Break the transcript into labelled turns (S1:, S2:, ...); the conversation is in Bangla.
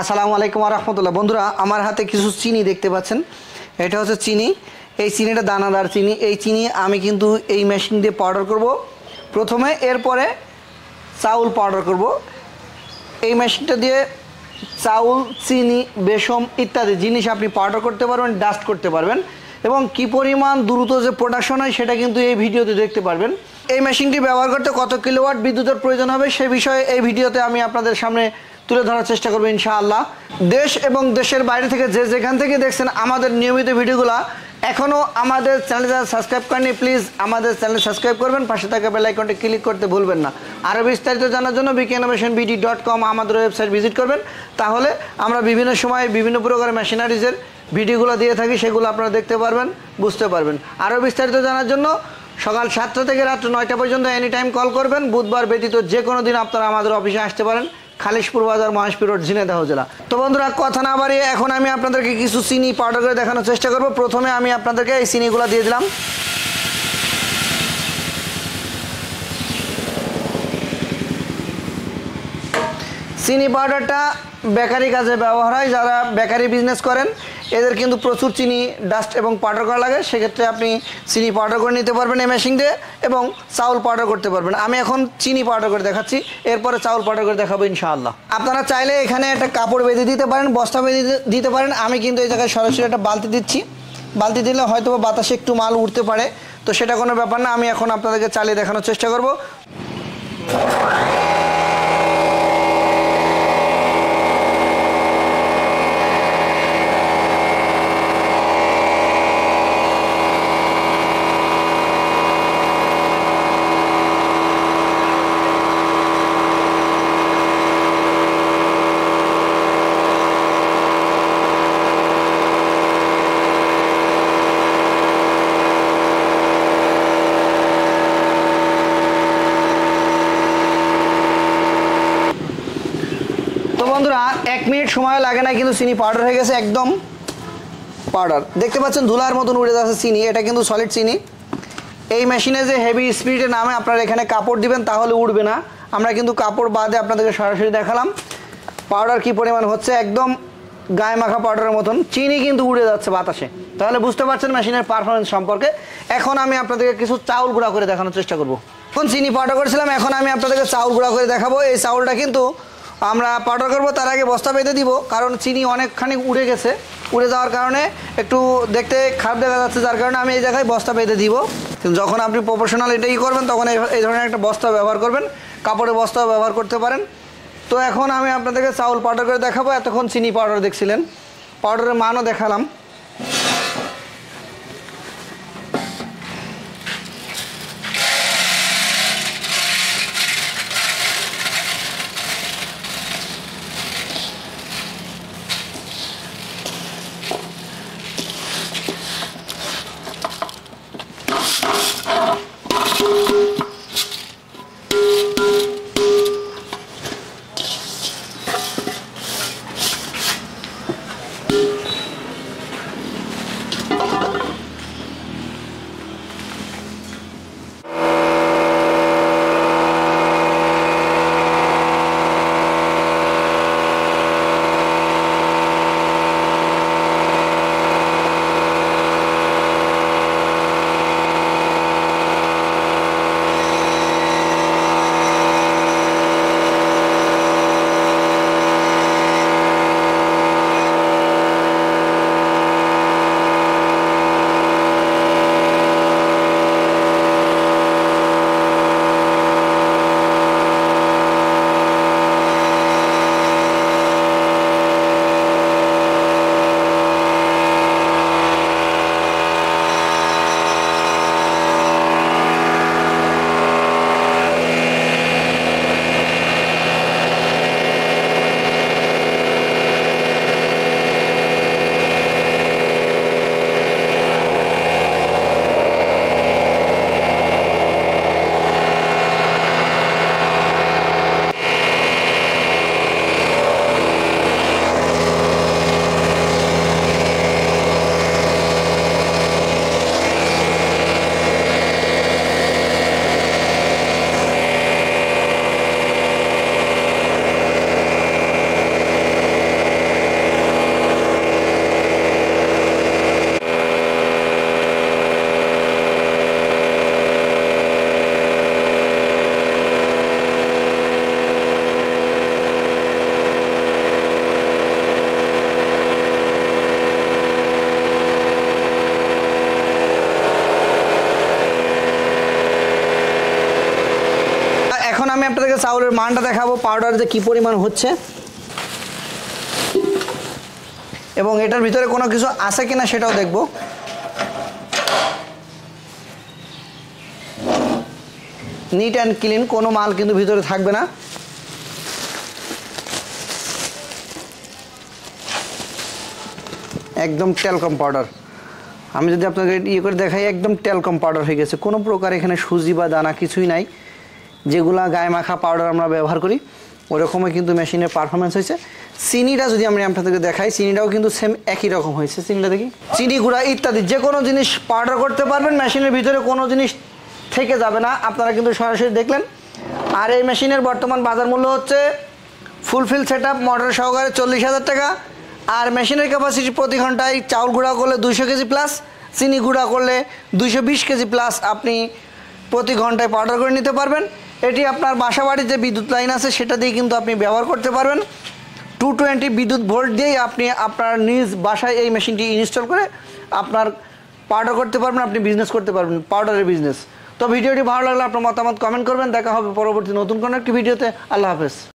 S1: আসসালামু আলাইকুম ওয়া রাহমাতুল্লাহ। বন্ধুরা, আমার হাতে কিছু চিনি দেখতে পাচ্ছেন। এটা হচ্ছে চিনি। এই চিনিটা দানাদার চিনি। এই চিনি আমি কিন্তু এই মেশিন দিয়ে পাউডার করব প্রথমে, এরপরে চাউল পাউডার করব। এই মেশিনটা দিয়ে চাউল, চিনি, বেসম ইত্যাদি জিনিস আপনি পাউডার করতে পারবেন, ডাস্ট করতে পারবেন, এবং কি পরিমাণ দ্রুত যে প্রোডাকশন হয় সেটা কিন্তু এই ভিডিওতে দেখতে পারবেন। এই মেশিনটি ব্যবহার করতে কত কিলোওয়াট বিদ্যুতের প্রয়োজন হবে সে বিষয়ে এই ভিডিওতে আমি আপনাদের সামনে তুলে ধরার চেষ্টা করব ইনশাআল্লাহ। দেশ এবং দেশের বাইরে থেকে যে যেখান থেকে দেখছেন আমাদের নিয়মিত ভিডিওগুলো, এখনও আমাদের চ্যানেলটা সাবস্ক্রাইব করেননি, প্লিজ আমাদের চ্যানেল সাবস্ক্রাইব করবেন, পাশে থাকা বেল আইকনটি ক্লিক করতে ভুলবেন না। আরও বিস্তারিত জানার জন্য bkinnovationbd.com আমাদের ওয়েবসাইট ভিজিট করবেন। তাহলে আমরা বিভিন্ন সময় বিভিন্ন প্রকারের মেশিনারিজের ভিডিওগুলো দিয়ে থাকি, সেগুলো আপনারা দেখতে পারবেন, বুঝতে পারবেন। আরও বিস্তারিত জানার জন্য সকাল 7টা থেকে রাত্র 9টা পর্যন্ত এনি টাইম কল করবেন। বুধবার ব্যতীত যে কোনো দিন আপনারা আমাদের অফিসে আসতে পারেন, খালিশপুর বাজার, মহেশপুর রোড, ঝিনাইদহ জেলা। তো বন্ধুরা, কথা না বাড়িয়ে এখন আমি আপনাদেরকে কিছু চিনি পাউডার করে দেখানোর চেষ্টা করব। প্রথমে আমি আপনাদেরকে এই চিনিগুলো দিয়ে দিলাম। চিনি পাউডারটা বেকারি কাজে ব্যবহার হয়। যারা বেকারি বিজনেস করেন এদের কিন্তু প্রচুর চিনি ডাস্ট এবং পাউডার করা লাগে। সেক্ষেত্রে আপনি চিনি পাউডার করে নিতে পারবেন এই মেশিন দিয়ে, এবং চাউল পাউডার করতে পারবেন। আমি এখন চিনি পাউডার করে দেখাচ্ছি, এরপরে চাউল পাউডার করে দেখাবো ইনশাআল্লাহ। আপনারা চাইলে এখানে একটা কাপড় বেঁধে দিতে পারেন, বস্তা বেঁধে দিতে পারেন। আমি কিন্তু এই জায়গায় সরাসরি একটা বালতি দিচ্ছি। বালতি দিলে হয়তো বাতাসে একটু মাল উঠতে পারে, তো সেটা কোনো ব্যাপার না। আমি এখন আপনাদেরকে চালিয়ে দেখানোর চেষ্টা করব। তো বন্ধুরা, 1 মিনিট সময় লাগে না, কিন্তু চিনি পাউডার হয়ে গেছে, একদম পাউডার। দেখতে পাচ্ছেন ধুলার মতন উড়ে যাচ্ছে চিনি। এটা কিন্তু সলিড চিনি। এই মেশিনে যে হেভি স্পিডে নামে, আপনারা এখানে কাপড় দিবেন তাহলে উড়বে না। আমরা কিন্তু কাপড় বাদে আপনাদেরকে সরাসরি দেখালাম পাউডার কি পরিমাণ হচ্ছে। একদম গায়ে মাখা পাউডারের মতন চিনি কিন্তু উড়ে যাচ্ছে বাতাসে। তাহলে বুঝতে পারছেন মেশিনের পারফরমেন্স সম্পর্কে। এখন আমি আপনাদেরকে কিছু চাউল গুঁড়া করে দেখানোর চেষ্টা করব। এখন চিনি পাউডার করেছিলাম, এখন আমি আপনাদেরকে চাউল গুঁড়া করে দেখাবো। এই চাউলটা কিন্তু আমরা পাউডার করবো, তার আগে বস্তা বেঁধে দিব, কারণ চিনি অনেকখানি উড়ে গেছে। উড়ে যাওয়ার কারণে একটু দেখতে খারাপ দেখা যাচ্ছে, যার কারণে আমি এই জায়গায় বস্তা বেঁধে দিব। যখন আপনি প্রফেশনাল এটাই করবেন তখন এই ধরনের একটা বস্তা ব্যবহার করবেন, কাপড়ের বস্তাও ব্যবহার করতে পারেন। তো এখন আমি আপনাদেরকে চাউল পাউডার করে দেখাবো। এতক্ষণ চিনি পাউডার দেখছিলেন, পাউডারের মানও দেখালাম। চাউলের মানটা দেখাবো, পাউডার যে কী পরিমাণ হচ্ছে এবং এটার ভিতরে কোনো কিছু আছে কিনা সেটাও দেখব। নিট অ্যান্ড ক্লিন, কোনো মাল কিন্তু ভিতরে থাকবে না। একদম টেলকম পাউডার, আমি যদি আপনাকে ইয়ে করে দেখাই, একদম টেলকম পাউডার হয়ে গেছে। কোনো প্রকার এখানে সুজি বা দানা কিছুই নাই, যেগুলা গায়ে মাখা পাউডার আমরা ব্যবহার করি ওরকমই কিন্তু মেশিনের পারফরমেন্স হয়েছে। চিনিটা যদি আমি আপনাদেরকে দেখাই, চিনিটাও কিন্তু সেম একই রকম হয়েছে। চিনিটা দেখি, চিনি গুঁড়া ইত্যাদি যে কোনো জিনিস পাউডার করতে পারবেন, মেশিনের ভিতরে কোনো জিনিস থেকে যাবে না। আপনারা কিন্তু সরাসরি দেখলেন। আর এই মেশিনের বর্তমান বাজার মূল্য হচ্ছে ফুলফিল সেট আপ মোটর সহকারে 40,000 টাকা। আর মেশিনের ক্যাপাসিটি প্রতি ঘন্টায় চাউল গুঁড়া করলে 200 কেজি প্লাস, চিনি গুঁড়া করলে 220 কেজি প্লাস আপনি প্রতি ঘন্টায় পাউডার করে নিতে পারবেন। এটি আপনার বাসা বাড়ির যে বিদ্যুৎ লাইন আছে সেটা দিয়ে কিন্তু আপনি ব্যবহার করতে পারবেন। 220 বিদ্যুৎ ভোল্ট দিয়েই আপনি আপনার নিজ বাসায় এই মেশিনটি ইনস্টল করে আপনার পাউডার করতে পারবেন, আপনি বিজনেস করতে পারবেন, পাউডারের বিজনেস। তো ভিডিওটি ভালো লাগলে আপনার মতামত কমেন্ট করবেন। দেখা হবে পরবর্তী নতুন কোনো একটি ভিডিওতে। আল্লাহ হাফেজ।